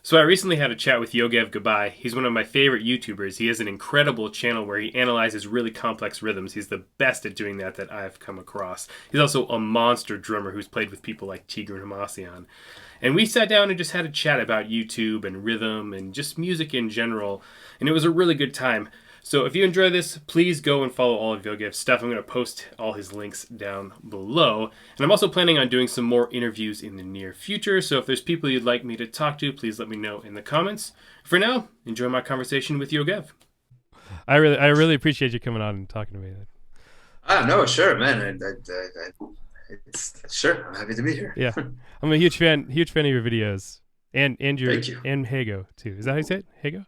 So I recently had a chat with Yogev Gabay. He's one of my favorite YouTubers. He has an incredible channel where he analyzes really complex rhythms. He's the best at doing that I've come across. He's also a monster drummer who's played with people like Tigran Hamasyan. And we sat down and just had a chat about YouTube and rhythm and just music in general. And it was a really good time. So if you enjoy this, please go and follow all of Yogev's stuff. I'm going to post all his links down below. And I'm also planning on doing some more interviews in the near future. So if there's people you'd like me to talk to, please let me know in the comments. For now, enjoy my conversation with Yogev. I really appreciate you coming on and talking to me. Ah, no, sure, man. Sure. I'm happy to be here. Yeah, I'm a huge fan of your videos and your Thank you. and Hago too. Is that how you say it? Hago?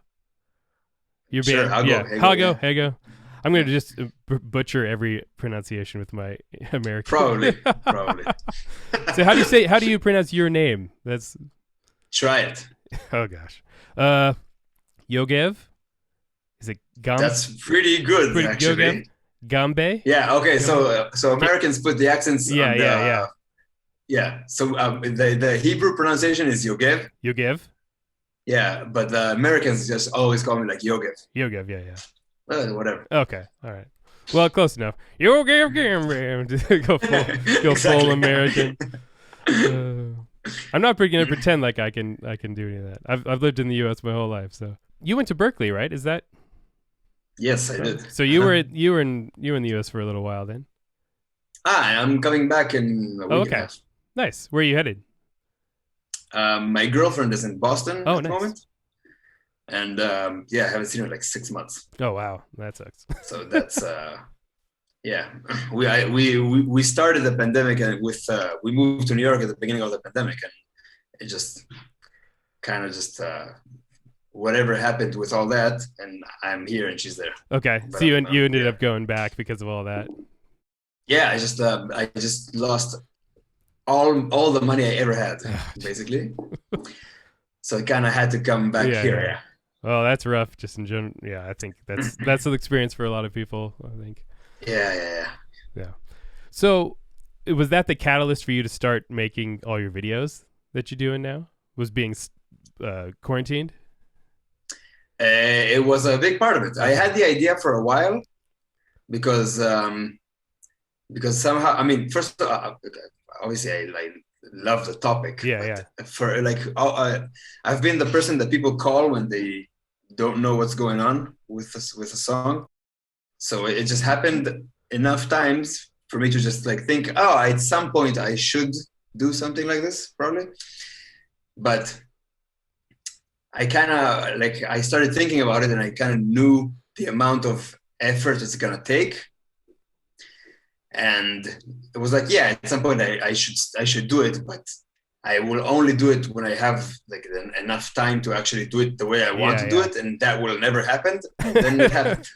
Your Sure, band, I'll yeah. go. Hey, go, yeah. Hago. I'm gonna just butcher every pronunciation with my American. Probably. So how do you pronounce your name? That's Try it. oh gosh. Yogev? Is it Gam? That's pretty good, actually. Yogev? Gambe? Yeah. Okay. So Americans put the accents. Yeah, on the, yeah. Yeah. So the Hebrew pronunciation is Yogev. Yogev? Yeah, but the Americans just always call me like Yogev. Yogev, yeah. Whatever. Okay, all right. Well, close enough. Yogev Gambe. Go Exactly. full American. I'm not going to pretend like I can do any of that. I've lived in the U.S. my whole life, so you went to Berkeley, right? Is that? Yes, I did. So you were in the U.S. for a little while then. I'm coming back in a week and a half. Nice. Where are you headed? My girlfriend is in Boston at the nice. moment, and I haven't seen her in like 6 months. Oh wow, that sucks. So that's yeah. We started the pandemic and we moved to New York at the beginning of the pandemic, and it just kind of just whatever happened with all that, and I'm here and she's there. Okay, But, so you ended up going back because of all that. Yeah, I just lost all the money I ever had, basically. So I kind of had to come back here. Yeah. Well, that's rough. Just in general, yeah. I think that's an experience for a lot of people. I think. Yeah. So, was that the catalyst for you to start making all your videos that you're doing now? Was being quarantined? It was a big part of it. I had the idea for a while because somehow, I mean, first obviously I love the topic. Yeah. For I've been the person that people call when they don't know what's going on with a song. So it just happened enough times for me to just like think, oh, at some point I should do something like this, probably. But I kind of I started thinking about it, and I kind of knew the amount of effort it's gonna take. And it was like, yeah, at some point I should do it, but I will only do it when I have like enough time to actually do it the way I want to do it, and that will never happen. And then it happened.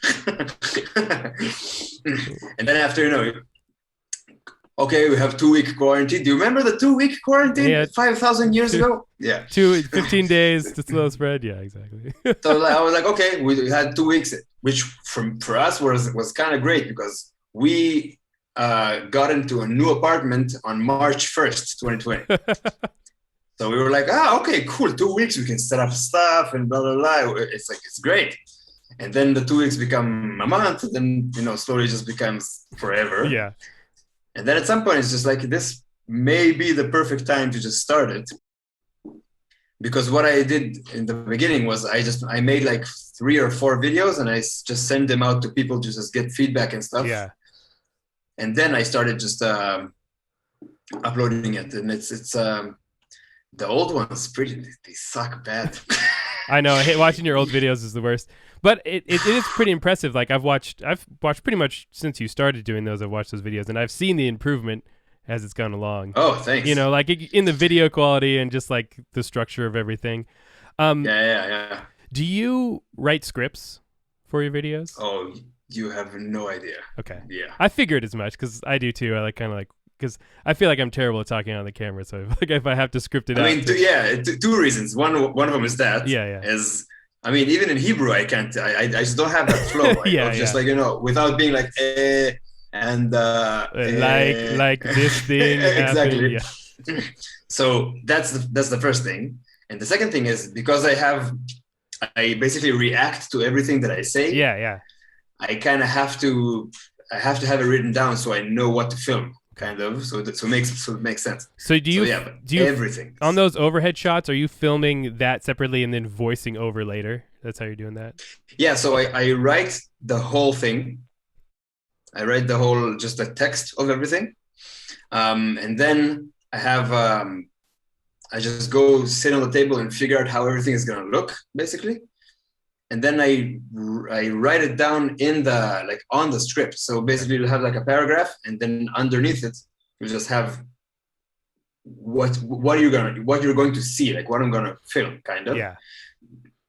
And then after, okay, we have 2-week quarantine. Do you remember the 2-week quarantine? Yeah. 5,000 years ago? Yeah. 15 days to slow spread. Yeah, exactly. So I was like, okay, we had 2 weeks, which for us was kind of great because we got into a new apartment on March 1st, 2020. So we were like, okay, cool. 2 weeks, we can set up stuff and blah, blah, blah. It's great. And then the 2 weeks become a month. And then, slowly just becomes forever. Yeah. And then at some point, it's just like, this may be the perfect time to just start it. Because what I did in the beginning was I made like 3 or 4 videos, and I just sent them out to people to just get feedback and stuff. Yeah. And then I started just uploading it, and it's the old ones they suck bad. I know. I hate watching your old videos is the worst, but it is pretty impressive. Like I've watched pretty much since you started doing those. I've watched those videos, and I've seen the improvement as it's gone along. Oh, thanks. Like in the video quality and just like the structure of everything. Yeah. Do you write scripts for your videos? Oh, you have no idea. Okay. Yeah. I figured as much because I do too. I because I feel like I'm terrible at talking on the camera. So if I have to script it out. I mean, two reasons. One of them is that. Yeah. Is, I mean, even in Hebrew, I can't. I just don't have that flow. Just like without being like and like this thing. Exactly. Yeah. So that's the first thing. And the second thing is because I basically react to everything that I say. Yeah. I kind of have to have it written down so I know what to film, kind of. So it makes sense. So do you everything on those overhead shots? Are you filming that separately and then voicing over later? That's how you're doing that. Yeah. So I write the whole thing. I write the whole just the text of everything, and then I have I just go sit on the table and figure out how everything is gonna look, basically. And then I write it down in the like on the script. So basically, you'll have like a paragraph, and then underneath it, you just have what you're going to see, like what I'm gonna film, kind of. Yeah.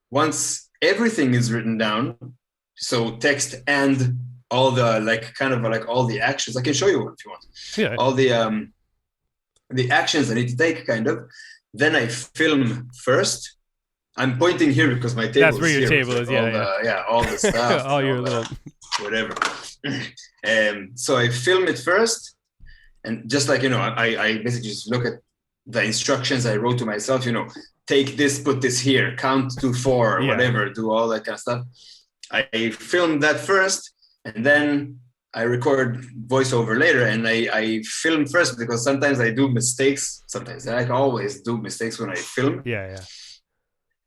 Once everything is written down, so text and all the like kind of like all the actions, I can show you if you want. Yeah. All the actions I need to take, kind of. Then I film first. I'm pointing here because my table. That's where is your here table is. Yeah. All the stuff. all your little whatever. So I film it first, and just like I basically just look at the instructions I wrote to myself. Take this, put this here, count to 4, whatever, do all that kind of stuff. I film that first, and then I record voiceover later, and I film first because sometimes I do mistakes. Sometimes I always do mistakes when I film. Yeah.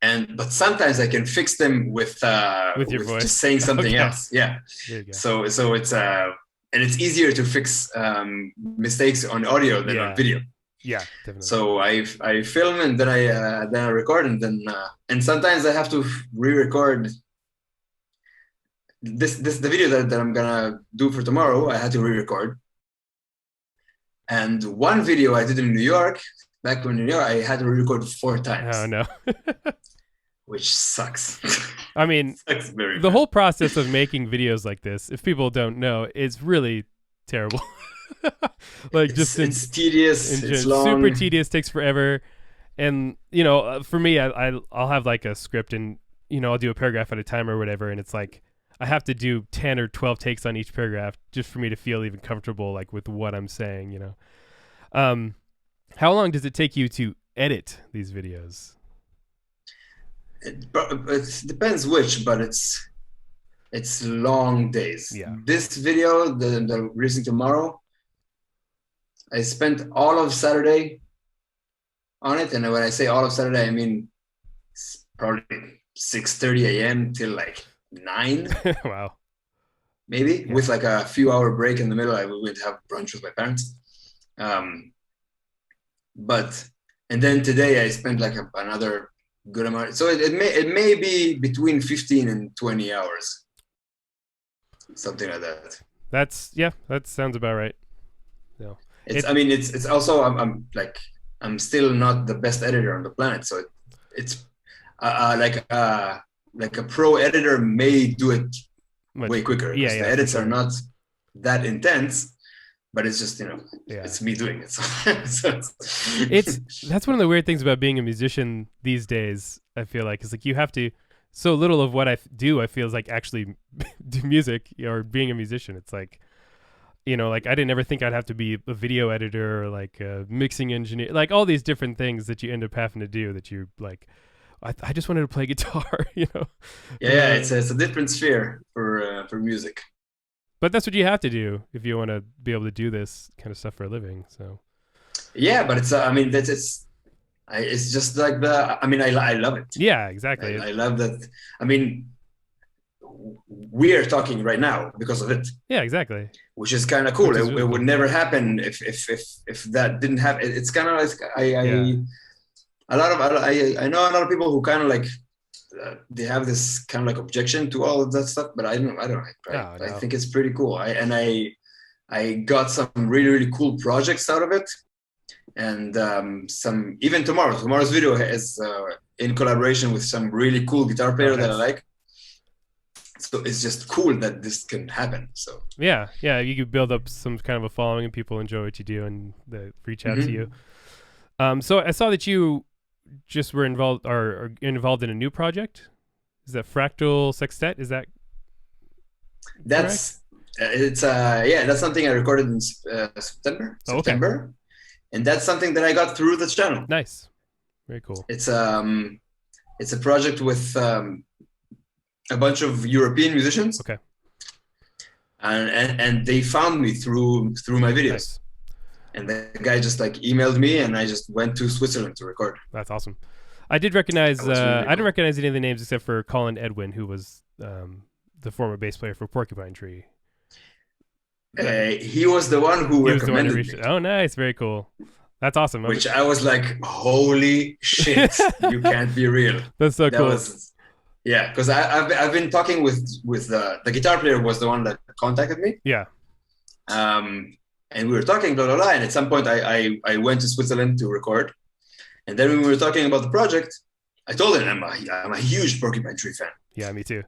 But sometimes I can fix them with your voice, just saying something else. Yeah. So it's and it's easier to fix mistakes on audio than on video. Yeah, definitely. So I film, and then I record, and then and sometimes I have to re-record the video that I'm gonna do for tomorrow. I had to re-record, and one video I did in New York, back when in New York, I had to re-record 4 times. Oh no. Which sucks. I mean, the whole process of making videos like this, if people don't know, is really terrible. Like it's tedious, it's long. Super tedious, takes forever. And for me, I'll have like a script, and I'll do a paragraph at a time or whatever, and it's like I have to do 10 or 12 takes on each paragraph just for me to feel even comfortable like with what I'm saying. How long does it take you to edit these videos? It depends which, but it's long days. Yeah. This video, the releasing tomorrow, I spent all of Saturday on it, and when I say all of Saturday, I mean probably 6:30 a.m. till like 9. Wow. Maybe with like a few hour break in the middle. I went to have brunch with my parents. And then today I spent like another good amount. So it may be between 15 and 20 hours, something like that. That sounds about right. No, it's also I'm still not the best editor on the planet, so it's like a pro editor may do it way quicker. The edits are not that intense. But it's just, it's me doing it. That's one of the weird things about being a musician these days, I feel like. Is like you have to, so little of what I do, I feel is like actually do music or being a musician. It's like, like I didn't ever think I'd have to be a video editor or like a mixing engineer, like all these different things that you end up having to do that you like, I just wanted to play guitar, Yeah, it's a different sphere for music. But that's what you have to do if you want to be able to do this kind of stuff for a living. So, yeah, but it's it's just like I love it. Yeah, exactly. I love that. We are talking right now because of it. Yeah, exactly. Which is kind of cool. It would never happen if that didn't happen. It's kind of like I know a lot of people who kind of like. They have this kind of like objection to all of that stuff, but I don't. I think it's pretty cool. I got some really, really cool projects out of it, and some even tomorrow's video is in collaboration with some really cool guitar player that I like. So it's just cool that this can happen. So yeah, you could build up some kind of a following, and people enjoy what you do, and they reach out to you. So I saw that you just were involved in a new project. Is that Fractal Sextet? Is that that's correct? That's something I recorded in September, okay. And that's something that I got through the channel. Nice. Very cool. It's a project with a bunch of European musicians. Okay. And they found me through my videos. Nice. And the guy just like emailed me, and I just went to Switzerland to record. That's awesome. I did recognize. That was really I didn't cool. recognize any of the names except for Colin Edwin, who was the former bass player for Porcupine Tree. He was the one who He was the one who recommended reached me, it. Oh, nice. Very cool. That's awesome. which I was like, holy shit, you can't be real. That's so That cool. was, yeah, because I've been talking with the guitar player was the one that contacted me. Yeah. And we were talking, blah, blah, blah. And at some point I went to Switzerland to record. And then when we were talking about the project, I told him I'm a huge Porcupine Tree fan. Yeah, me too.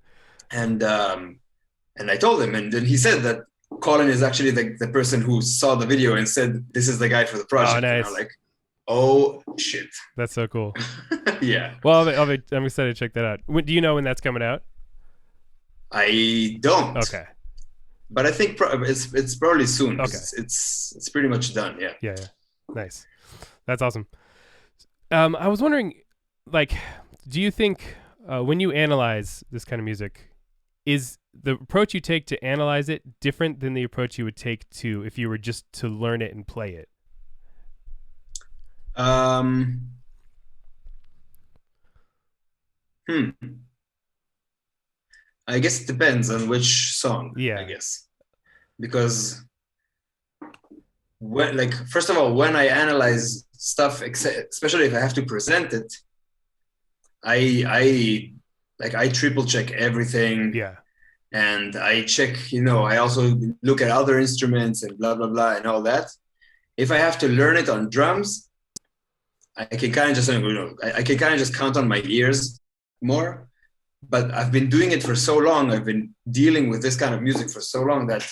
And I told him, and then he said that Colin is actually the person who saw the video and said, this is the guy for the project. Oh, nice. And I'm like, oh, shit. That's so cool. Yeah. Well, I'm excited to check that out. Do you know when that's coming out? I don't. Okay. But I think it's probably soon. Okay. It's pretty much done. Yeah. Yeah. Nice. That's awesome. I was wondering, like, do you think when you analyze this kind of music, is the approach you take to analyze it different than the approach you would take to if you were just to learn it and play it? I guess it depends on which song. Yeah. I guess because first of all, when I analyze stuff, especially if I have to present it, I triple check everything. Yeah. And I check, I also look at other instruments and blah, blah, blah, and all that. If I have to learn it on drums, I can kind of just, I can kind of just count on my ears more. But I've been doing it for so long. I've been dealing with this kind of music for so long that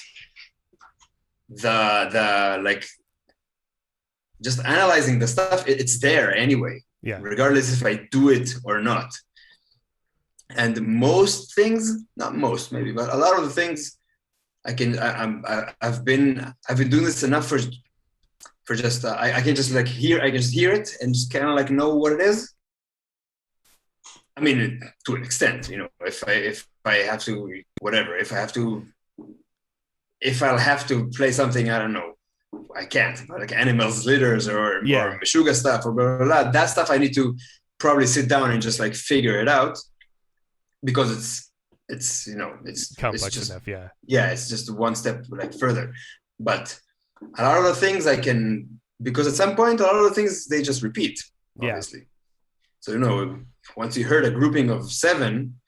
just analyzing the stuff, it's there anyway. Yeah. Regardless if I do it or not. And most things, not most maybe, but a lot of the things I've been doing this enough for just I can just like hear it and just kind of like know what it is. I mean, to an extent, if I have to, whatever, if I'll have to play something, I don't know, I can't, but like Animals, Litters or Meshuggah stuff or blah, blah, blah, that stuff I need to probably sit down and just like figure it out. Because it's complex just, enough, yeah. Yeah, it's just one step like further. But a lot of the things I can, because at some point a lot of the things they just repeat, obviously. Yeah. So once you heard a grouping of 7,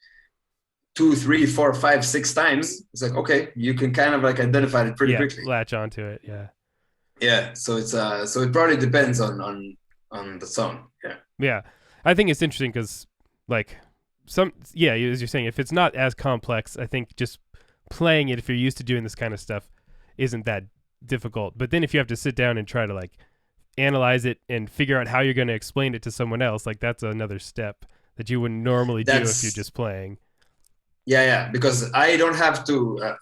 2, 3, 4, 5, 6 times, it's like okay, you can kind of like identify it pretty quickly. Latch onto it, yeah. Yeah, so it's so it probably depends on the song. Yeah. Yeah, I think it's interesting because like. As you're saying, if it's not as complex, I think just playing it, if you're used to doing this kind of stuff, isn't that difficult. But then if you have to sit down and try to like analyze it and figure out how you're going to explain it to someone else, like that's another step that you wouldn't normally do if you're just playing. Yeah, because I don't have to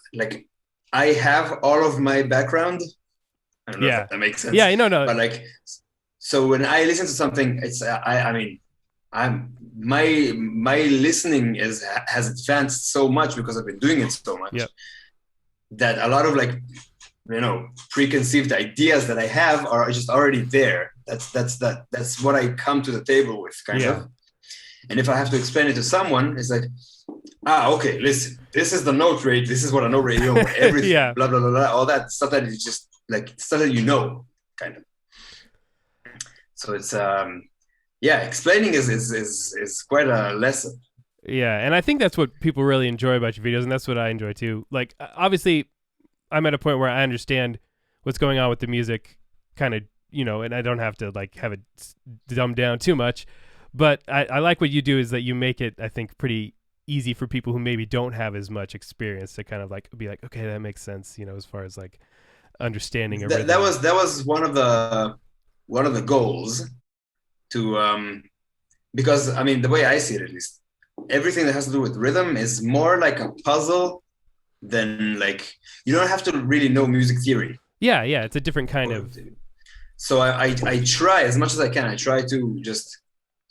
I have all of my background. I don't know if that makes sense. Yeah, no. But so when I listen to something, it's my listening has advanced so much because I've been doing it so much that a lot of preconceived ideas that I have are just already there. That's what I come to the table with kind of. And if I have to explain it to someone, it's like, okay, listen, this is the note rate. This is what a note rate, everything, blah, blah, blah, blah, all that stuff that is just like stuff that kind of. So it's explaining is quite a lesson. Yeah, and I think that's what people really enjoy about your videos, and that's what I enjoy too. Like, obviously, I'm at a point where I understand what's going on with the music, kind of, and I don't have to like have it dumbed down too much. But I like what you do is that you make it, I think, pretty easy for people who maybe don't have as much experience to kind of like be like, okay, that makes sense, as far as like understanding a rhythm. That was one of the goals. To because I mean the way I see it, at least, everything that has to do with rhythm is more like a puzzle than like you don't have to really know music theory. Yeah, it's a different kind of. So I try as much as I can. I try to just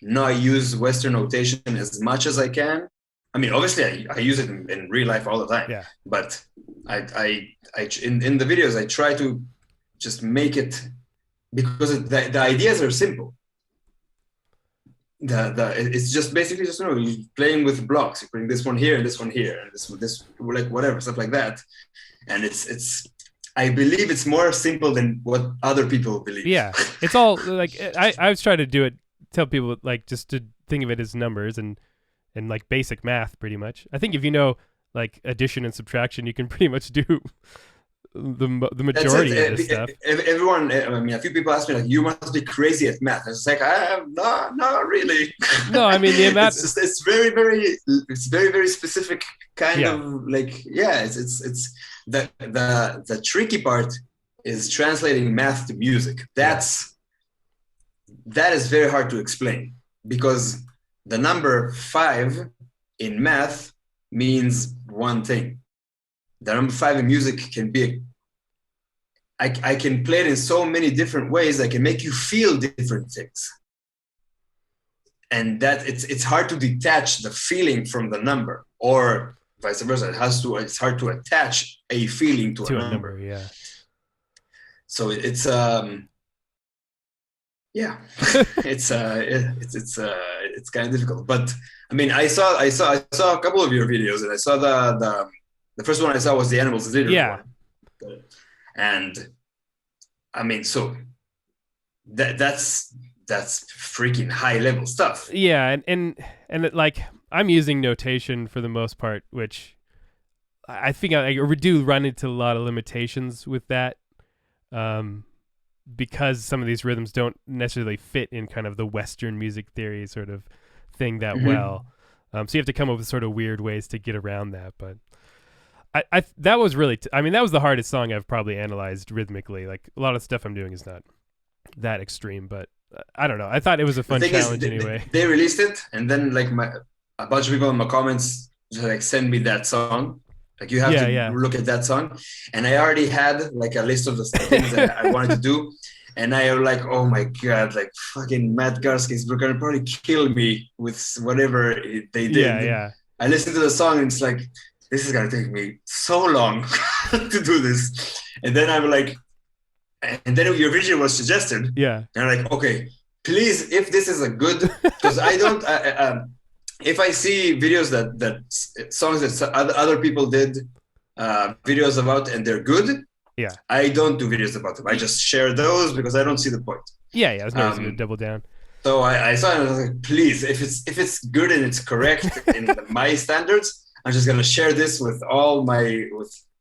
not use Western notation as much as I can. I mean, obviously, I use it in real life all the time. Yeah. But in the videos, I try to just make it, because the ideas are simple. It's just basically just, you're playing with blocks. You bring this one here and this one here and this like whatever, stuff like that. And it's I believe it's more simple than what other people believe. Yeah, it's all like I was trying to do it, tell people like just to think of it as numbers and like basic math, pretty much. I think if you know like addition and subtraction, you can pretty much do the majority of this stuff. Everyone, I mean, a few people ask me like, "You must be crazy at math." It's like, not really. No, I mean the amount. it's very specific kind of like, yeah. It's the tricky part is translating math to music. That is very hard to explain, because the number 5 in math means one thing. The number 5 in music can be, I can play it in so many different ways. I can make you feel different things. And that it's hard to detach the feeling from the number, or vice versa. It's hard to attach a feeling to a number. Yeah. So it's yeah, it's kind of difficult. But I mean, I saw a couple of your videos, and I saw the first one I saw was the Animals Leader one. And I mean, so that's freaking high level stuff. Yeah, and like I'm using notation for the most part, which I think I do run into a lot of limitations with that, because some of these rhythms don't necessarily fit in kind of the Western music theory sort of thing that well. So you have to come up with sort of weird ways to get around that. But that was really, I mean, that was the hardest song I've probably analyzed rhythmically. Like a lot of stuff I'm doing is not that extreme, but I don't know. I thought it was a fun challenge anyway. They released it, and then like a bunch of people in my comments just like send me that song. Like you have to look at that song, and I already had like a list of the things that I wanted to do, and I was like, oh my god, like fucking Matt Garskis, we're gonna probably kill me with whatever they did. Yeah. I listened to the song, and it's like, this is gonna take me so long to do this, and then I'm like. And then your video was suggested. Yeah. And I'm like, okay, please, if this is a good, because I don't, if I see videos that songs that other people did videos about and they're good, I don't do videos about them. I just share those because I don't see the point. Yeah, there's no reason to double down. So I saw it and I was like, please, if it's good and it's correct in my standards, I'm just gonna share this with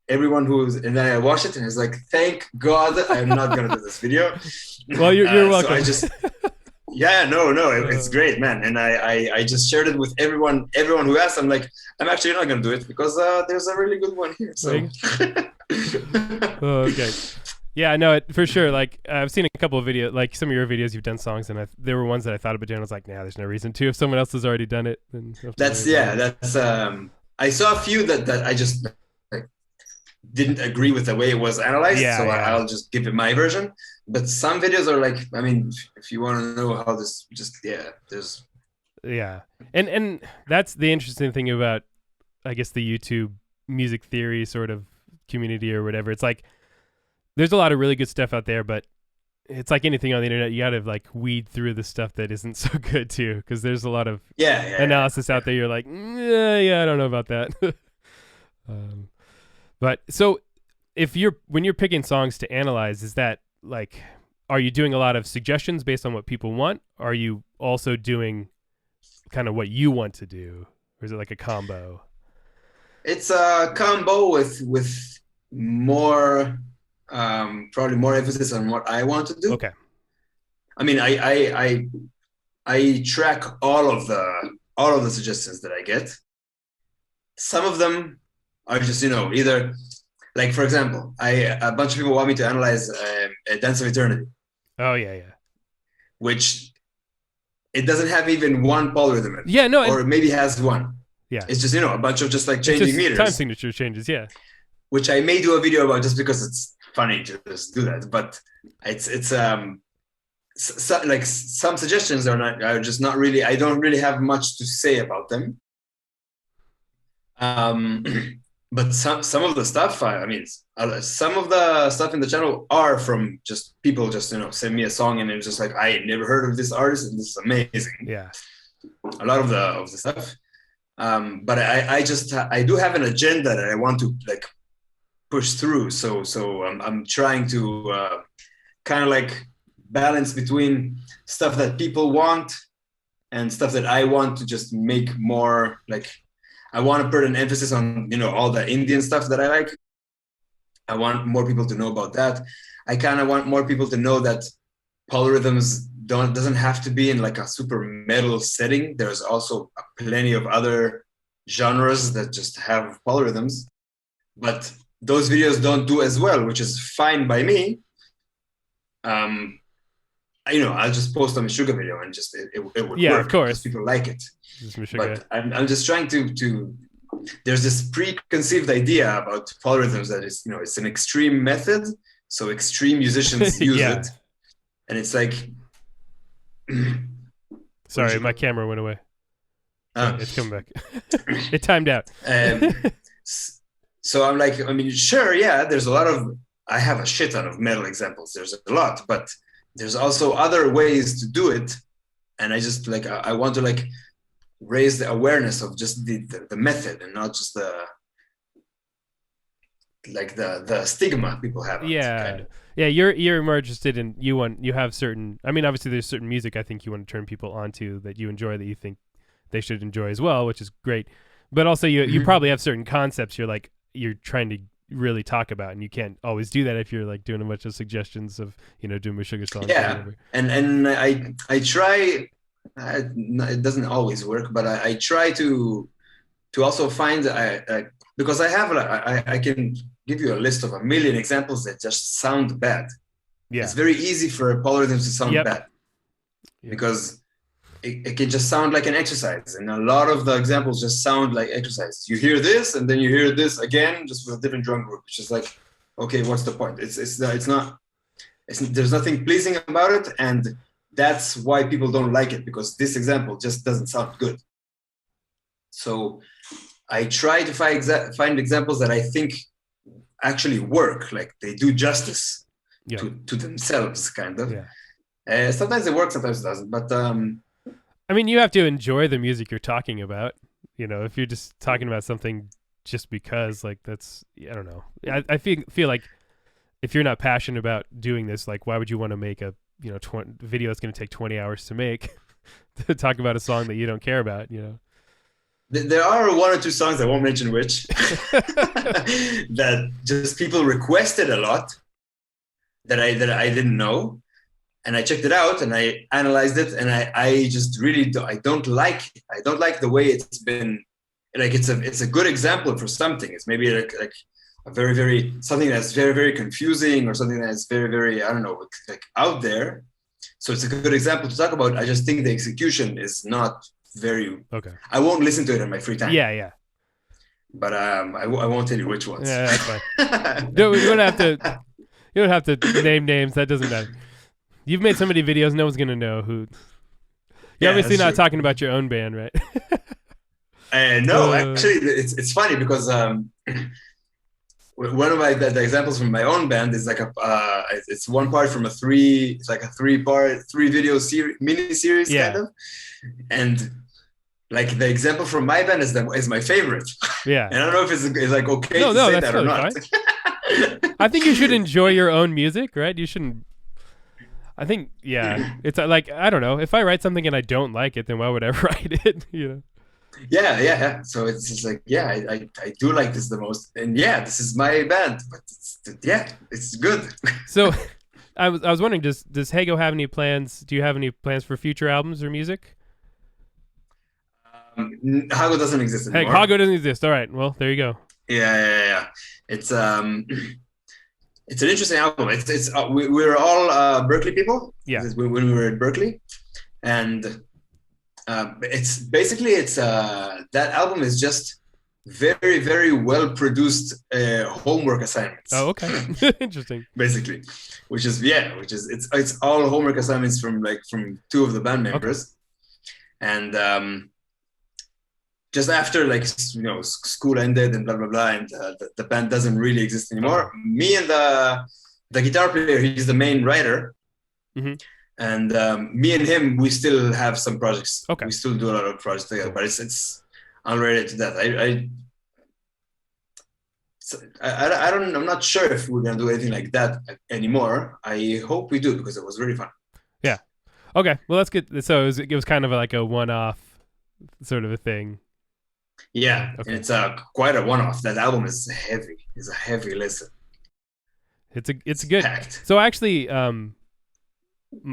everyone and then I watched it and it's like, thank God I'm not gonna do this video. Well, you're welcome. So I just, it's great, man. And I just shared it with everyone who asked. I'm like, I'm actually not gonna do it because there's a really good one here. So. Okay. Yeah, no, for sure. Like I've seen a couple of videos, like some of your videos, you've done songs, and there were ones that I thought about doing. I was like, nah, there's no reason to. If someone else has already done it, then that's. I saw a few that I just. Didn't agree with the way it was analyzed, I'll just give it my version. But some videos are like, I mean, if you want to know how this, there's. Yeah, and that's the interesting thing about, I guess, the YouTube music theory sort of community or whatever. It's like there's a lot of really good stuff out there, but it's like anything on the internet. You got to like weed through the stuff that isn't so good too, because there's a lot of analysis out there. You're like, I don't know about that. But so when you're picking songs to analyze, is that like, are you doing a lot of suggestions based on what people want? Or are you also doing kind of what you want to do? Or is it like a combo? It's a combo with more, probably more emphasis on what I want to do. Okay. I mean, I track all of the suggestions that I get. Some of them are just, either like, for example, a bunch of people want me to analyze a Dance of Eternity. Oh, yeah. Which it doesn't have even one polyrhythm in it. Yeah, no. Or maybe has one. Yeah. It's just, a bunch of just like changing meters. Time signature changes, yeah. Which I may do a video about just because it's funny to just do that. But it's like some suggestions are just not really. I don't really have much to say about them. But some of the stuff, I mean, some of the stuff in the channel are from just people just send me a song and it's just like I never heard of this artist and this is amazing. Yeah, a lot of the stuff. But I do have an agenda that I want to like push through. So I'm trying to kind of like balance between stuff that people want and stuff that I want to just make more like. I want to put an emphasis on all the Indian stuff that I like. I want more people to know about that. I kind of want more people to know that polyrhythms doesn't have to be in like a super metal setting. There's also plenty of other genres that just have polyrhythms, but those videos don't do as well, which is fine by me. I'll just post a Meshuggah video and just it would work. Of course, people like it. But I'm just trying to. There's this preconceived idea about polyrhythms that is, it's an extreme method, so extreme musicians use it, and it's like. Sorry, my camera went away. It's coming back. It timed out. So I'm like, I mean, sure, yeah. There's a lot of. I have a shit ton of metal examples. There's a lot, but there's also other ways to do it, and I just like I want to like raise the awareness of just the method and not just the stigma people have. Yeah. Yeah, you're more interested in you have certain. I mean, obviously there's certain music I think you want to turn people onto that you enjoy that you think they should enjoy as well, which is great. But also you probably have certain concepts you're trying to really talk about, and you can't always do that if you're like doing a bunch of suggestions of doing Meshuggah songs. Yeah, and I try. It doesn't always work, but I try to also find because I have I can give you a list of a million examples that just sound bad. Yeah, it's very easy for polyrhythms to sound bad because it can just sound like an exercise, and a lot of the examples just sound like exercise. You hear this, and then you hear this again, just with a different drum group. It's just like, okay, what's the point? There's nothing pleasing about it, and that's why people don't like it, because this example just doesn't sound good. So I try to find examples that I think actually work, like they do justice to themselves, kind of. Yeah. Sometimes it works, sometimes it doesn't. But I mean, you have to enjoy the music you're talking about. If you're just talking about something just because, like, that's, I don't know. I feel like if you're not passionate about doing this, like, why would you want to make a video that's going to take 20 hours to make to talk about a song that you don't care about? There are one or two songs, I won't mention which, that just people requested a lot that I didn't know, and I checked it out and I analyzed it, and I just really don't like the way it's been. Like it's a good example for something. It's maybe like a very, very something that's very, very confusing, or something that's very, very, I don't know, like out there. So it's a good example to talk about. I just think the execution is not very okay. I won't listen to it in my free time. Yeah. But I won't tell you which ones. Yeah, that's fine. You don't have to name names. That doesn't matter. You've made so many videos, no one's gonna know who. You're obviously not talking about your own band, right? No, actually, it's funny because one of the examples from my own band is like it's one part from it's like a three video mini series kind of, and like the example from my band is my favorite. Yeah, and I don't know if it's like okay to say that or not. I think you should enjoy your own music, right? You shouldn't. I think it's like, I don't know, if I write something and I don't like it, then why would I write it? Yeah. So it's just like, I do like this the most, and this is my band, but it's good. So I was wondering, does Hago have any plans? Do you have any plans for future albums or music? Hago doesn't exist anymore. Hago doesn't exist. All right. Well, there you go. Yeah. It's an interesting album. We're all Berkeley people. Yeah. When we were at Berkeley, and that album is just very, very well produced homework assignments. Oh, okay. Interesting. Basically, it's all homework assignments from two of the band members. Okay. And just after school ended and blah blah blah, and the band doesn't really exist anymore. Oh. Me and the guitar player, he's the main writer. Mm-hmm. And me and him, we still have some projects. Okay. We still do a lot of projects together, but it's unrelated to that. I'm not sure if we're gonna do anything like that anymore. I hope we do, because it was really fun. Yeah. Okay. Well, that's good. So it was kind of like a one-off sort of a thing. Yeah. Okay. And it's quite a one-off. That album is heavy. It's a heavy listen. It's good. Packed. So actually, a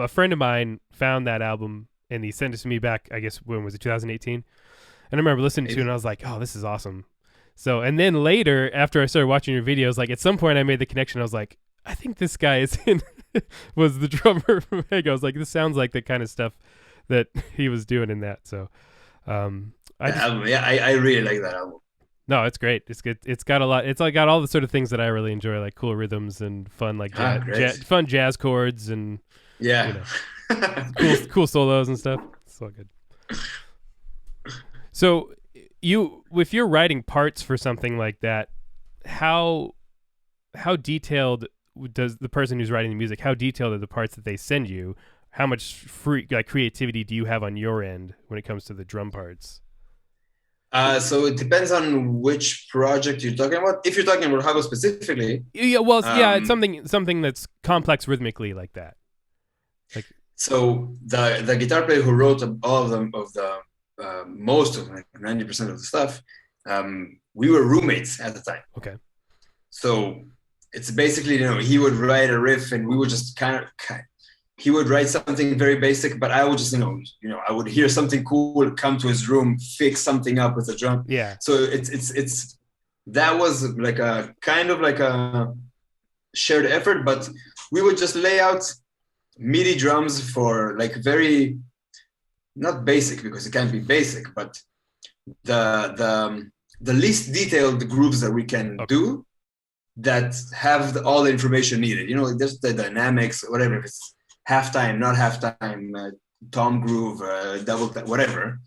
friend of mine found that album and he sent it to me back, I guess, when was it, 2018? And I remember listening to it and I was like, oh, this is awesome. So, and then later, after I started watching your videos, like at some point I made the connection. I was like, I think this guy was the drummer from Mega. I was like, this sounds like the kind of stuff that he was doing in that. So, I really like that album. No, it's great. It's good. It's got a lot. It's like got all the sort of things that I really enjoy, like cool rhythms and fun, like fun jazz chords and cool solos and stuff. It's so good. So, if you're writing parts for something like that, how detailed does the person who's writing the music? How detailed are the parts that they send you? How much free creativity do you have on your end when it comes to the drum parts? So it depends on which project you're talking about. If you're talking about Hago specifically, it's something that's complex rhythmically like that. Like, so the guitar player who wrote all of the most of 90% of the stuff, we were roommates at the time. Okay. So it's basically, he would write a riff and we would just he would write something very basic, but I would just, I would hear something cool, come to his room, fix something up with the drum. Yeah. So it's that was like a kind of like a shared effort, but we would just lay out MIDI drums for like very, not basic because it can't be basic, but the least detailed grooves that we can do that have all the information needed. Just the dynamics, whatever, if it's halftime, not halftime, tom groove, double, whatever.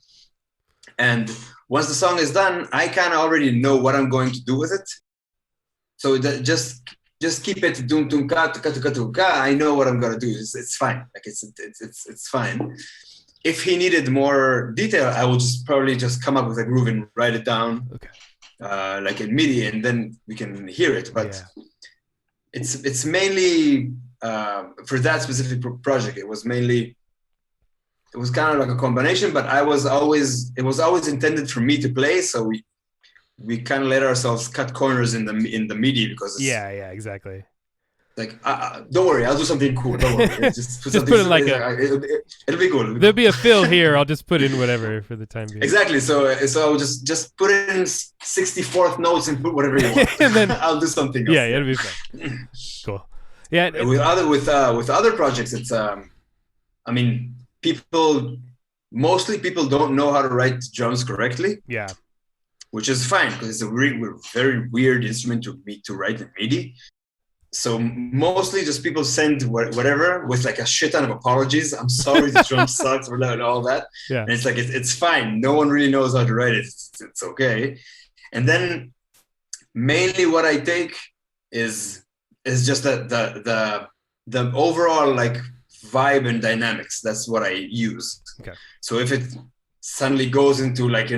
And once the song is done, I kind of already know what I'm going to do with it. So just keep it dum dum ka ka ka ka ka. I know what I'm gonna do. It's fine. Like it's fine. If he needed more detail, I will probably come up with a groove and write it down, like in MIDI, and then we can hear it. But it's mainly for that specific project. It was kind of like a combination, but it was always intended for me to play. So we kind of let ourselves cut corners in the MIDI because exactly. Like, don't worry, I'll do something cool. Don't worry. Just put in like it'll be cool. There'll be a fill here. I'll just put in whatever for the time being. Exactly. So I'll just put in 64th notes and put whatever you want, and then I'll do something else. Yeah, it'll be fun. Cool. Yeah. With other projects, it's mostly people don't know how to write drums correctly. Yeah. Which is fine because it's a very weird instrument to write in MIDI. So mostly just people send whatever with like a shit ton of apologies. I'm sorry, the drum sucks, and all that. Yeah. And it's like, it's fine. No one really knows how to write it. It's okay. And then mainly what I take is just the overall like vibe and dynamics. That's what I use. Okay. So if it suddenly goes into like,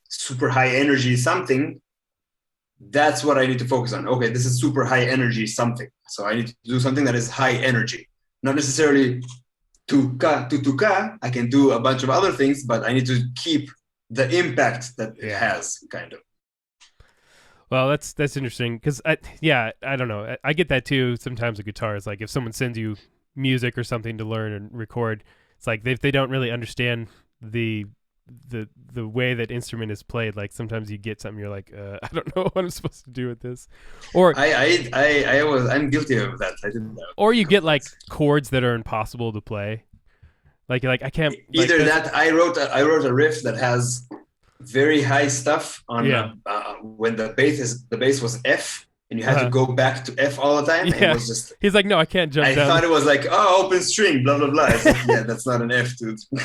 super high energy something, that's what I need to focus on. Okay, this is super high energy something. So I need to do something that is high energy. Not necessarily to I can do a bunch of other things, but I need to keep the impact that it has, kind of. Well, that's interesting because I don't know. I get that too sometimes with guitars. Like if someone sends you music or something to learn and record, it's like they don't really understand the way that instrument is played. Like sometimes you get something, you're like, I don't know what I'm supposed to do with this. Or I'm guilty of that. I did that. Or you get like chords that are impossible to play. Like I can't. Either that I wrote a riff that has very high stuff on Yeah. when the bass was F, and you had to Uh-huh. go back to F all the time. And it Yeah. was just, He's like, no, I can't jump I down. thought it was like, oh, open string, blah blah blah. It's like, yeah, that's not an F, dude. How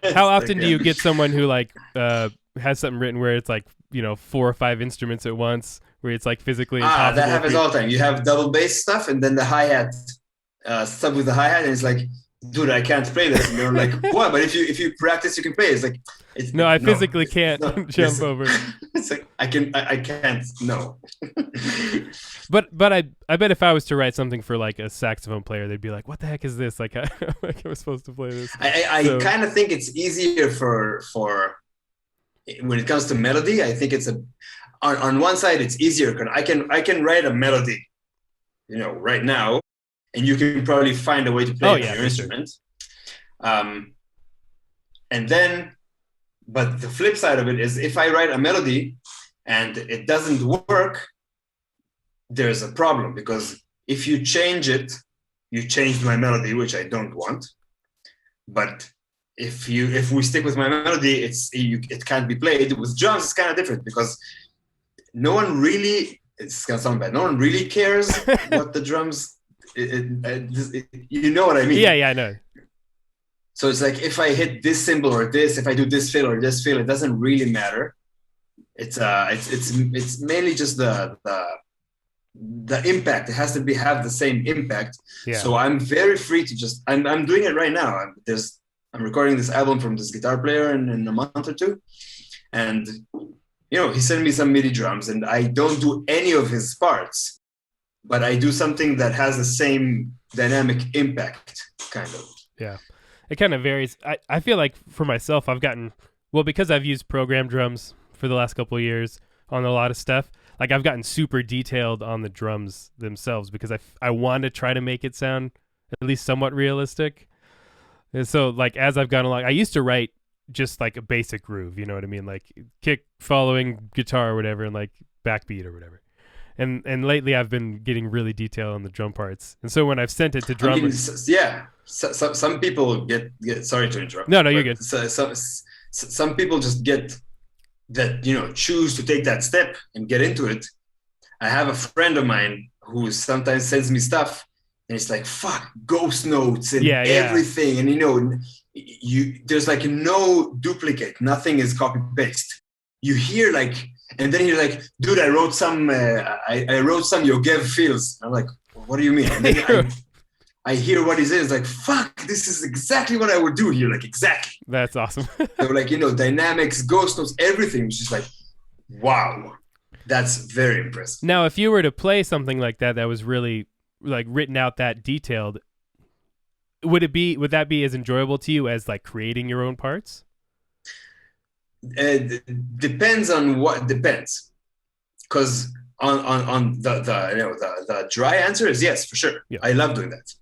It's like, often do yeah. you get someone who like has something written where it's like, 4 or 5 instruments at once, where it's like physically That impossible for happens you? all the time. You have double bass stuff, and then the hi hat stuff with the hi hat, and it's like, dude, I can't play this. And they're like, what? But if you practice, you can play. It's like, No, I no, physically can't no. jump over. It's like I can't. No. But I bet if I was to write something for like a saxophone player, they'd be like, "What the heck is this? Like, like I was supposed to play this." I So- kind of think it's easier for when it comes to melody. I think it's on one side it's easier because I can write a melody, right now, and you can probably find a way to play Oh, it yeah, on for your sure. instrument. And then, but the flip side of it is if I write a melody and it doesn't work, there's a problem, because if you change it, you changed my melody, which I don't want. But if we stick with my melody, it can't be played. With drums, it's kind of different because no one really. It's gonna sound bad. No one really cares what the drums. You know what I mean? yeah, I know. So it's like if I hit this cymbal or this, if I do this fill or this fill, it doesn't really matter. It's mainly just the impact. It has to have the same impact. Yeah. So I'm very free to just. I'm doing it right now. I'm recording this album from this guitar player in a month or two, and he sent me some MIDI drums, and I don't do any of his parts, but I do something that has the same dynamic impact, kind of. Yeah. It kind of varies. I feel like for myself, I've gotten, well, because I've used program drums for the last couple of years on a lot of stuff, like I've gotten super detailed on the drums themselves because I want to try to make it sound at least somewhat realistic. And so like as I've gone along, I used to write just like a basic groove, you know what I mean? Like kick following guitar or whatever, and like backbeat or whatever. And lately I've been getting really detailed on the drum parts. And so when I've sent it to drummers, yeah. Some people get sorry to interrupt. No, you're good. Some people just get that, choose to take that step and get into it. I have a friend of mine who sometimes sends me stuff, and it's like, fuck, ghost notes and everything. And there's like no duplicate. Nothing is copy paste. You hear like, and then you're like, dude, I wrote some Yogev fills. I'm like, what do you mean? And then I hear what he says, like, fuck, this is exactly what I would do here. Like, exactly. That's awesome. So like, dynamics, ghost notes, everything. It's just like, wow, that's very impressive. Now, if you were to play something like that was really like written out that detailed, would that be as enjoyable to you as like creating your own parts? Depends on what depends. Because on the dry answer is yes, for sure. Yeah. I love doing that.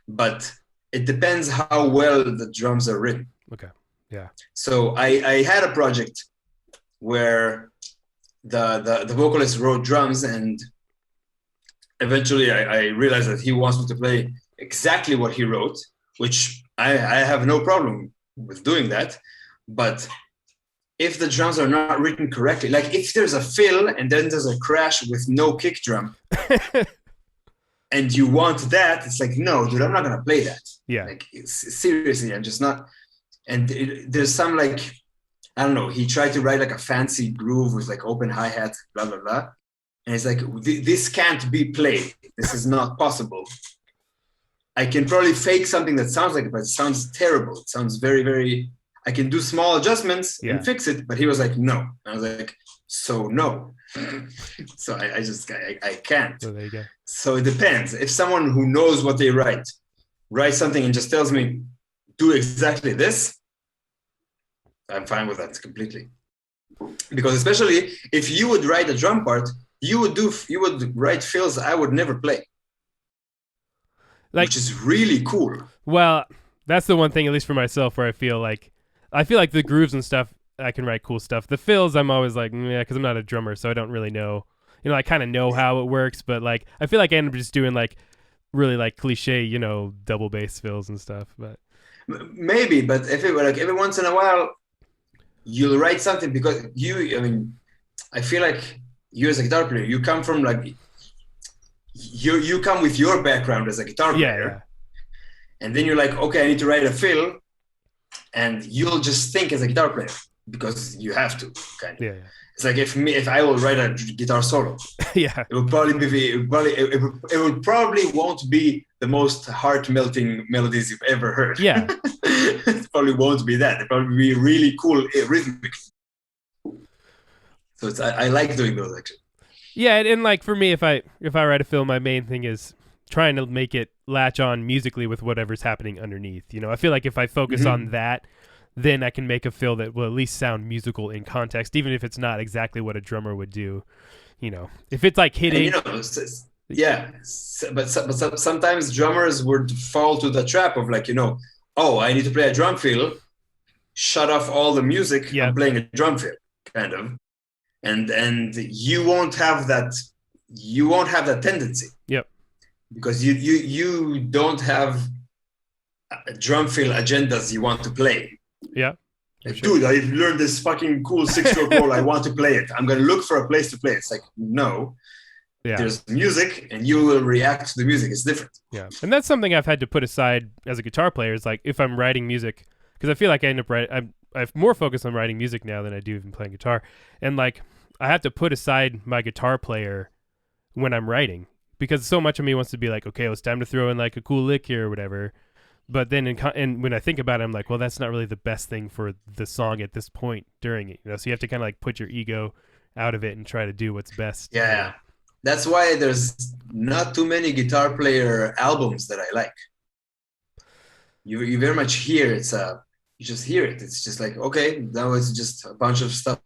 But it depends how well the drums are written. Okay. Yeah. So I had a project where the vocalist wrote drums, and eventually I realized that he wants me to play exactly what he wrote, which I have no problem with doing that. But if the drums are not written correctly, like if there's a fill and then there's a crash with no kick drum, and you want that, it's like, no, dude, I'm not gonna play that. Yeah. Like seriously, I'm just not. And there's some like, I don't know. He tried to write like a fancy groove with like open hi hat, blah blah blah, and it's like this can't be played. This is not possible. I can probably fake something that sounds like it, but it sounds terrible. It sounds very, very. I can do small adjustments and fix it, but he was like, no. And I was like, so no. So I can't. So there you go. So it depends. If someone who knows what they write writes something and just tells me, do exactly this, I'm fine with that completely. Because especially if you would write a drum part, you would write fills I would never play. Which is really cool. Well, that's the one thing, at least for myself, where I feel like the grooves and stuff, I can write cool stuff. The fills, I'm always like, yeah, because I'm not a drummer, so I don't really know. I kind of know how it works, but like, I feel like I end up just doing like really like cliche, double bass fills and stuff. But maybe, but if it were like every once in a while, you'll write something because I mean, I feel like you as a guitar player, you come from like you come with your background as a guitar player, and then you're like, okay, I need to write a fill, and you'll just think as a guitar player because you have to, kind of. Yeah. It's like if I will write a guitar solo, Yeah. it will probably won't be the most heart melting melodies you've ever heard. Yeah. It probably won't be that. It probably be really cool rhythmic. So I like doing those actually. Yeah, and like for me, if I write a fill, my main thing is trying to make it latch on musically with whatever's happening underneath. You know, I feel like if I focus on that, then I can make a fill that will at least sound musical in context, even if it's not exactly what a drummer would do. You know, if it's like hitting. But sometimes drummers would fall to the trap of like, oh, I need to play a drum fill, shut off all the music, I'm playing a drum fill, kind of. And you won't have that tendency. Yep. Because you don't have drum fill agendas you want to play. Yeah. Like, dude, I learned this fucking cool 6-stroke roll. I want to play it. I'm going to look for a place to play it. It's like, no. Yeah. There's music, and you will react to the music. It's different. Yeah. And that's something I've had to put aside as a guitar player is like if I'm writing music, because I feel like I end up writing, I have more focus on writing music now than I do even playing guitar. And like I have to put aside my guitar player when I'm writing because so much of me wants to be like, okay, well, it's time to throw in like a cool lick here or whatever. But then and when I think about it, I'm like, well, that's not really the best thing for the song at this point during it. So you have to kind of like put your ego out of it and try to do what's best. Yeah. That's why there's not too many guitar player albums that I like. You very much hear you just hear it. It's just like, okay, now it's just a bunch of stuff,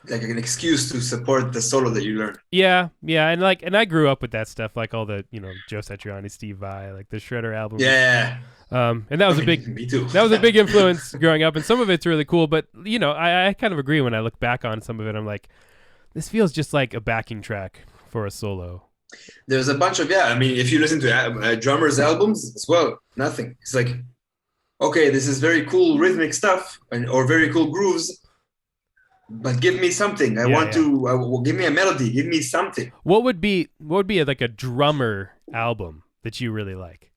like an excuse to support the solo that you learned. Yeah, and I grew up with that stuff, like all the Joe Satriani, Steve Vai, like the Shredder album. Yeah. And that was me too. That was a big influence growing up, and some of it's really cool. But I kind of agree when I look back on some of it. I'm like, this feels just like a backing track for a solo. There's a bunch of I mean, if you listen to drummers' albums as well, nothing. It's like, okay, this is very cool rhythmic stuff or very cool grooves. But give me something. I want to give me a melody. Give me something. What would be like a drummer album that you really like?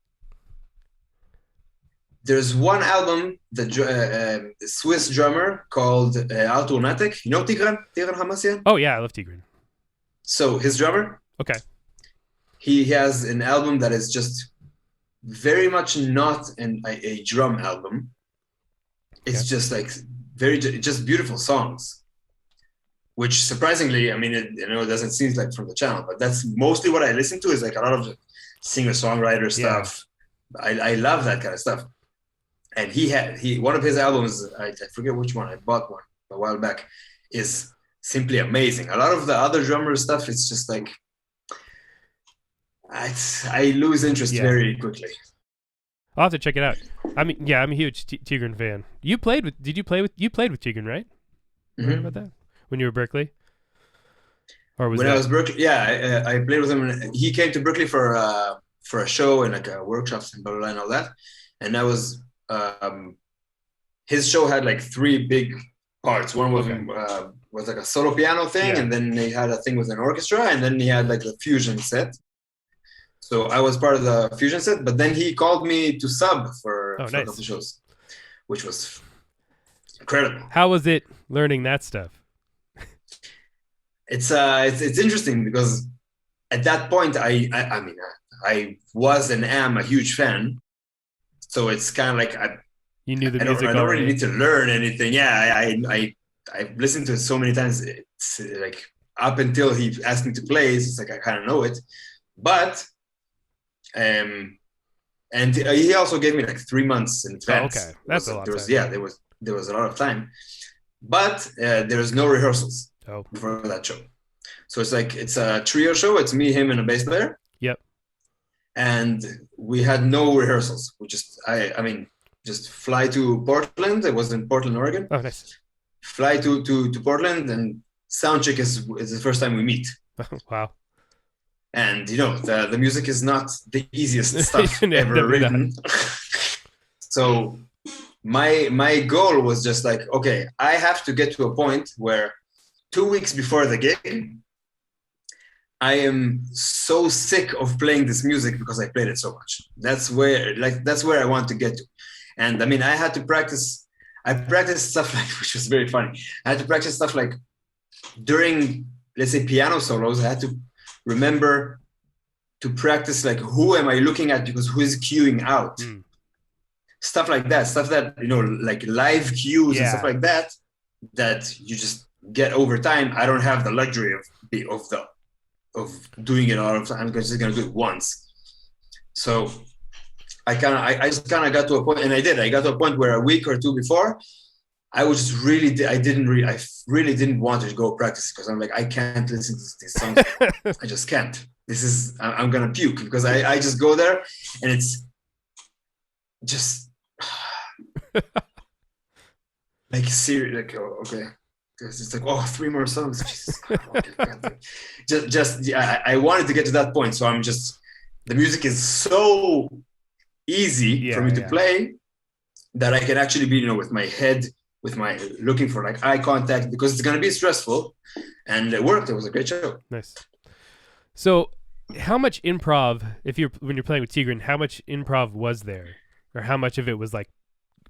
There's one album, the Swiss drummer called Automatic. You know Tigran Hamasyan? Oh yeah, I love Tigran. So his drummer. Okay. He has an album that is just very much not a drum album. It's just like just beautiful songs. Which surprisingly, I mean, it doesn't seem like from the channel, but that's mostly what I listen to is like a lot of singer-songwriter stuff. I love that kind of stuff. And one of his albums, I forget which one, I bought one a while back, is simply amazing. A lot of the other drummer stuff, it's just like, I lose interest very quickly. I'll have to check it out. I mean, I'm a huge Tigran fan. You played with Tigran, right? Mm-hmm. Right about that? When you were Berkeley? Or I was Berkeley, I played with him. He came to Berkeley for a show and like workshops and blah, blah, blah and all that. And that was his show had like 3 big parts. One was like a solo piano thing, and then he had a thing with an orchestra, and then he had like the fusion set. So I was part of the fusion set, but then he called me to sub for a couple shows, which was incredible. How was it learning that stuff? It's interesting because at that point I was and am a huge fan, so it's kind of like you knew the music. I don't really need to learn anything. Yeah, I've listened to it so many times. It's like up until he asked me to play, it's like I kind of know it, but and he also gave me like 3 months in advance. Okay, that's a lot. There was a lot of time, but there was no rehearsals. For that show. So it's a trio show. It's me, him, and a bass player. Yep. And we had no rehearsals. We just fly to Portland. It was in Portland, Oregon. Oh, nice. Fly to Portland, and sound check is the first time we meet. Wow. And the music is not the easiest stuff ever written. So my goal was just like, okay, I have to get to a point where 2 weeks before the gig, I am so sick of playing this music because I played it so much. That's where I want to get to. And I mean, I had to practice. I practiced stuff like, which was very funny. I had to practice stuff like during, let's say, piano solos. I had to remember to practice like, who am I looking at, because who is cueing out. Stuff like that, stuff that, you know, like live cues and stuff like that, that you just get over time. I don't have the luxury of doing it all of the time. I'm just gonna do it once. So I just kind of got to a point, and I got to a point where a week or two before, I was just I really didn't want to go practice, because I'm like, I can't listen to these songs. I just can't. I'm gonna puke, because I just go there and it's just like serious, like, oh, okay. It's like, oh, 3 more songs. Jesus God. I wanted to get to that point. So the music is so easy for me to play that I can actually be, you know, with my head, looking for like eye contact, because it's going to be stressful. And it worked. It was a great show. Nice. So how much improv, when you're playing with Tigran, how much improv was there? Or how much of it was like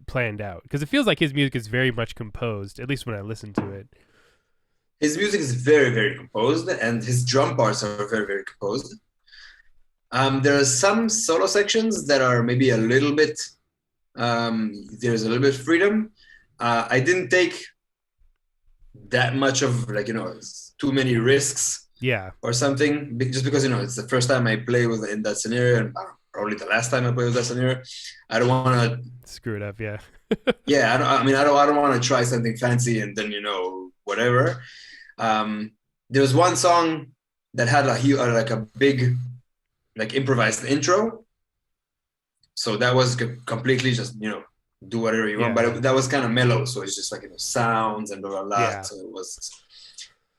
planned out? Because it feels like his music is very much composed, at least when I listen to it. His music is very, very composed, and his drum parts are very, very composed. There are some solo sections that are maybe a little bit, there's a little bit of freedom. I didn't take that much of, like, you know, too many risks or something, just because, you know, it's the first time I play in that scenario, and probably the last time I play with that scenario. I don't want to screw it up. Yeah. I don't want to try something fancy and then, you know, whatever. There was one song that had like a big, like, improvised intro. So that was completely just, you know, do whatever you want. But that was kind of mellow. So it's just like, you know, sounds and blah, blah, blah. Yeah. So it was,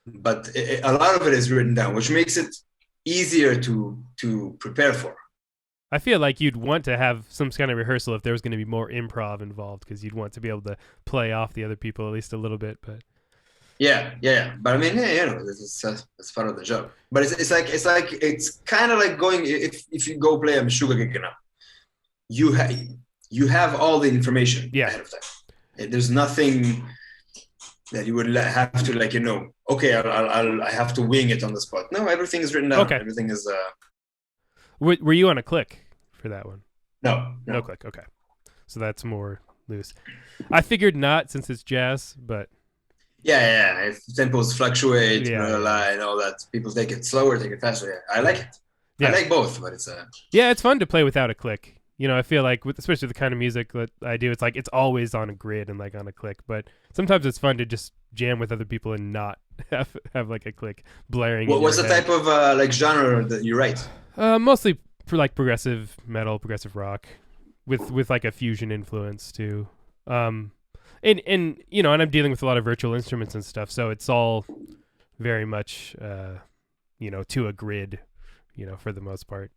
but a lot of it is written down, which makes it easier to prepare for. I feel like you'd want to have some kind of rehearsal if there was going to be more improv involved, because you'd want to be able to play off the other people at least a little bit. But yeah. But I mean, you know, it's part of the job. But it's kind of like going, if you go play a Meshuggah gig now, you have all the information ahead of time. There's nothing that you would have to, like, you know, okay, I have to wing it on the spot. No, everything is written down. Okay. Everything is. Were you on a click for that one? No click. Okay, so that's more loose. I figured not, since it's jazz, but if tempos fluctuate, and all that. People take it slower, take it faster. I like it. I like both, but it's it's fun to play without a click. You know, I feel like especially the kind of music that I do, it's like it's always on a grid and like on a click. But sometimes it's fun to just jam with other people and not have like a click blaring. What's the type of like genre that you write? Mostly for like progressive metal, progressive rock, with like a fusion influence too. And you know, and I'm dealing with a lot of virtual instruments and stuff, so it's all very much you know, to a grid, you know, for the most part.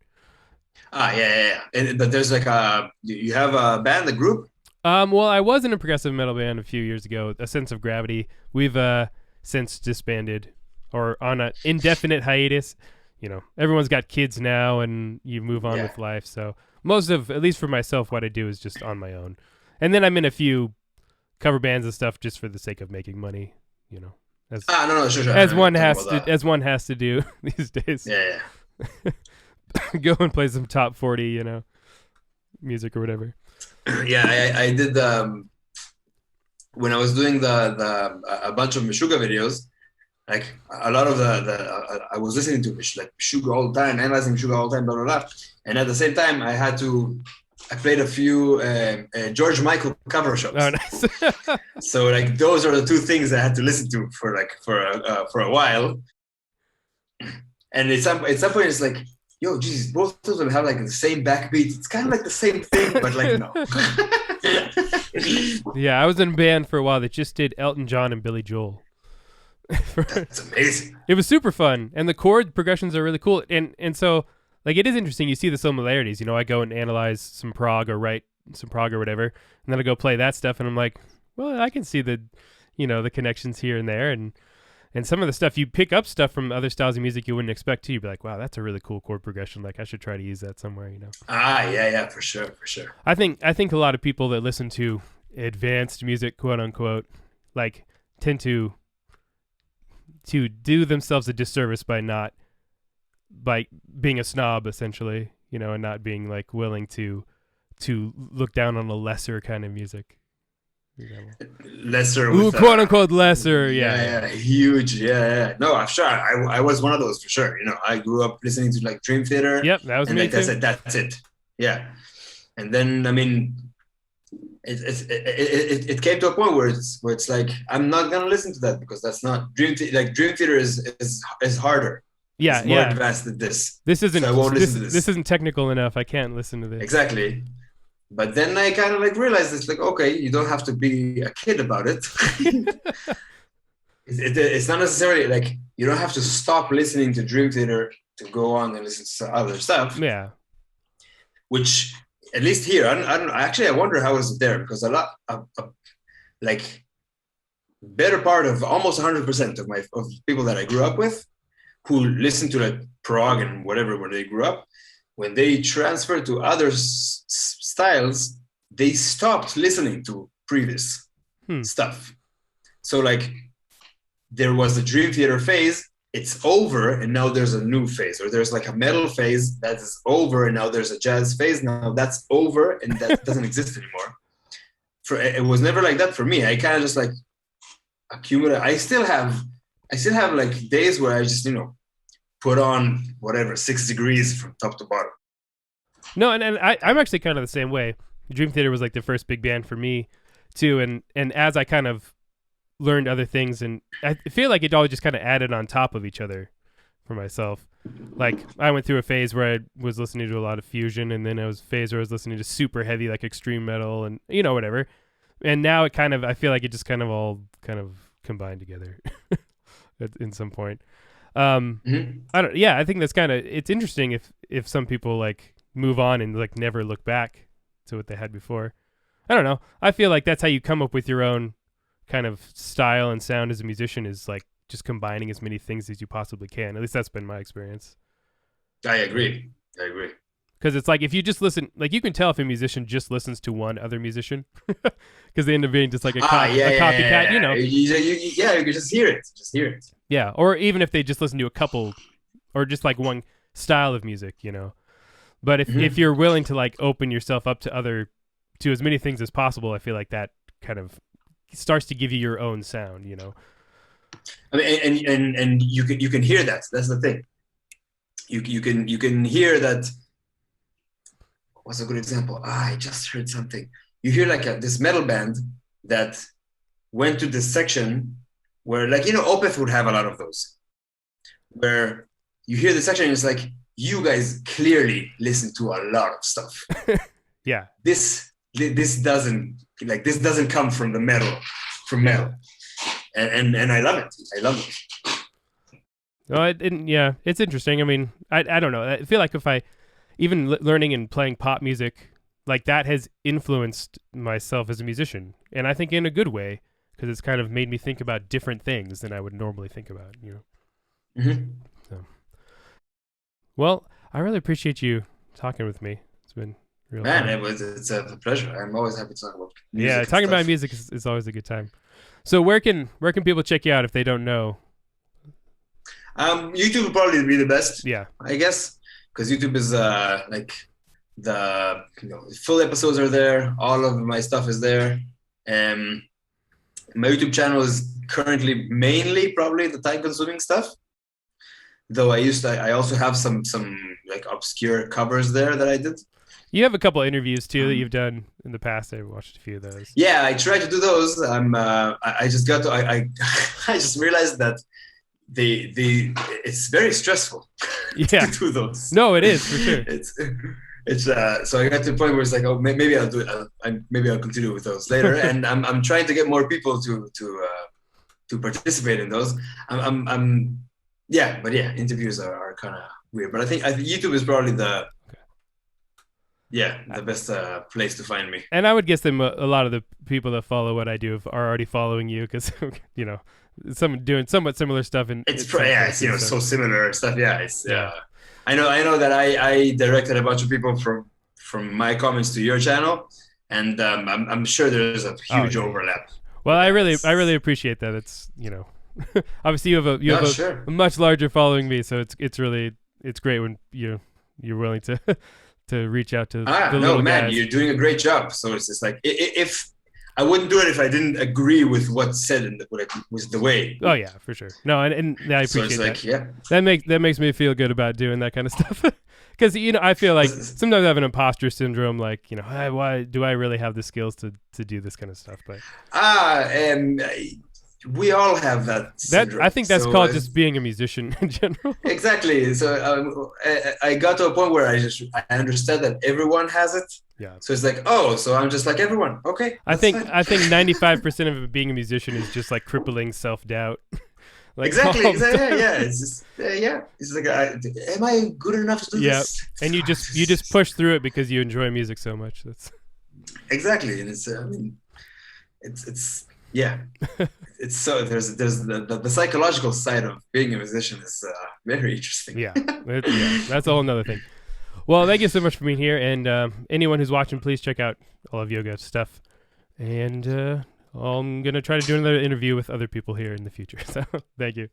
But there's like you have a band, a group? Well, I was in a progressive metal band a few years ago, A Sense of Gravity. We've since disbanded, or on an indefinite hiatus. You know, everyone's got kids now and you move on with life. So most of, at least for myself, what I do is just on my own. And then I'm in a few cover bands and stuff just for the sake of making money, you know. Sure. As one has to do these days. Yeah. Go and play some top 40, you know, music or whatever. Yeah, I did when I was doing a bunch of Meshuggah videos. Like a lot of I was listening to Meshuggah all the time, analyzing Meshuggah all the time, blah, blah, blah. And at the same time, I played a few George Michael cover shows. Oh, nice. So like those are the two things I had to listen to for a while. And at some point, it's like, yo, Jesus, both of them have like the same backbeat. It's kind of like the same thing, but like no. Yeah, I was in a band for a while that just did Elton John and Billy Joel. That's amazing. It was super fun, and the chord progressions are really cool. And so, like, it is interesting. You see the similarities. You know, I go and analyze some prog or write some prog or whatever, and then I go play that stuff, and I'm like, well, I can see the, the connections here and there, and some of the stuff you pick up stuff from other styles of music you wouldn't expect to. You'd be like, wow, that's a really cool chord progression. Like I should try to use that somewhere, Yeah, for sure. I think a lot of people that listen to advanced music, quote unquote, like tend to do themselves a disservice by being a snob, essentially, and not being like willing to look down on a lesser kind of music. Lesser, ooh, quote unquote lesser, yeah, huge, yeah. No, I'm sure. I was one of those for sure. I grew up listening to like Dream Theater. Yep, that was and me like, too. That's it. Yeah, and then I mean, it came to a point where it's like I'm not gonna listen to that because that's not Dream Theater is harder. Yeah, it's more advanced than this. This isn't. So I won't listen to this. This isn't technical enough. I can't listen to this. Exactly. But then I kind of like realized it's like, okay, you don't have to be a kid about it. It's not necessarily like you don't have to stop listening to Dream Theater to go on and listen to other stuff. Yeah. Which at least here, I don't actually I wonder how is it there because a lot of like better part of almost 100% of people that I grew up with who listen to like prog and whatever when they grew up, when they transferred to other styles, they stopped listening to previous stuff. So like there was the Dream Theater phase, it's over, and now there's a new phase. Or there's like a metal phase that is over, and now there's a jazz phase. Now that's over, and that doesn't exist anymore. It was never like that for me. I kind of just like accumulate. I still have like days where I just put on whatever 6 degrees from top to bottom. No, and I'm actually kind of the same way. Dream Theater was like the first big band for me too, and as I kind of learned other things, and I feel like it all just kind of added on top of each other for myself. Like I went through a phase where I was listening to a lot of fusion, and then it was a phase where I was listening to super heavy like extreme metal and whatever. And now it kind of, I feel like it just kind of all kind of combined together in some point. I think that's kind of, it's interesting if some people like move on and like never look back to what they had before. I don't know. I feel like that's how you come up with your own kind of style and sound as a musician, is like just combining as many things as you possibly can. At least that's been my experience. I agree. Because it's like if you just listen, like you can tell if a musician just listens to one other musician, because they end up being just like a copycat. You can just hear it. Yeah, or even if they just listen to a couple, or just like one style of music, But if you're willing to like open yourself up to as many things as possible, I feel like that kind of starts to give you your own sound, I mean, and you can hear that. That's the thing. You can hear that. What's a good example? I just heard something. You hear like this metal band that went to this section where, like, Opeth would have a lot of those, where you hear the section and it's like, you guys clearly listen to a lot of stuff. Yeah. This doesn't come from metal. And I love it. No, it didn't. Yeah, it's interesting. I mean, I don't know. I feel like if I even learning and playing pop music, like that has influenced myself as a musician, and I think in a good way, because it's kind of made me think about different things than I would normally think about. So, well, I really appreciate you talking with me. It's been real fun. It's a pleasure. I'm always happy to talk about music. Yeah, talking about music is always a good time. So where can people check you out if they don't know? YouTube will probably be the best. Yeah, I guess, because YouTube is like the full episodes are there. All of my stuff is there. My YouTube channel is currently mainly probably the time-consuming stuff. Though I also have some like obscure covers there that I did. You have a couple of interviews too that you've done in the past. I watched a few of those. Yeah, I tried to do those. I just got to. I just realized that it's very stressful. Yeah. To do those. No, it is for sure. It's so I got to the point where it's like, oh, maybe I'll do it. Maybe I'll continue with those later. And I'm trying to get more people to participate in those. But interviews are kind of weird. But I think YouTube is probably the best place to find me. And I would guess that a lot of the people that follow what I do are already following you because, someone doing somewhat similar stuff. It's so similar stuff. Yeah, it's I know that I directed a bunch of people from my comments to your channel, and I'm sure there's a huge overlap. Well, I really appreciate that. It's obviously you have a much larger following me, so it's great when you're willing to reach out to the little guys. You're doing a great job. So it's just like if I wouldn't do it if I didn't agree with what's said and was the way. Oh yeah, for sure. No, and I appreciate that. That makes me feel good about doing that kind of stuff. Because I feel like sometimes I have an imposter syndrome. Like why do I really have the skills to do this kind of stuff? But we all have that syndrome. I think that's called just being a musician in general. Exactly. So I got to a point where I understood that everyone has it. Yeah. So it's like, so I'm just like everyone. Okay. I think 95% of being a musician is just like crippling self-doubt. Exactly. Yeah. It's just It's like, am I good enough to do this? And you just push through it because you enjoy music so much. That's exactly, and it's it's so there's the psychological side of being a musician is very interesting. That's a whole nother thing. Well, thank you so much for being here, and anyone who's watching, please check out all of Yogev's stuff. And I'm gonna try to do another interview with other people here in the future. So thank you.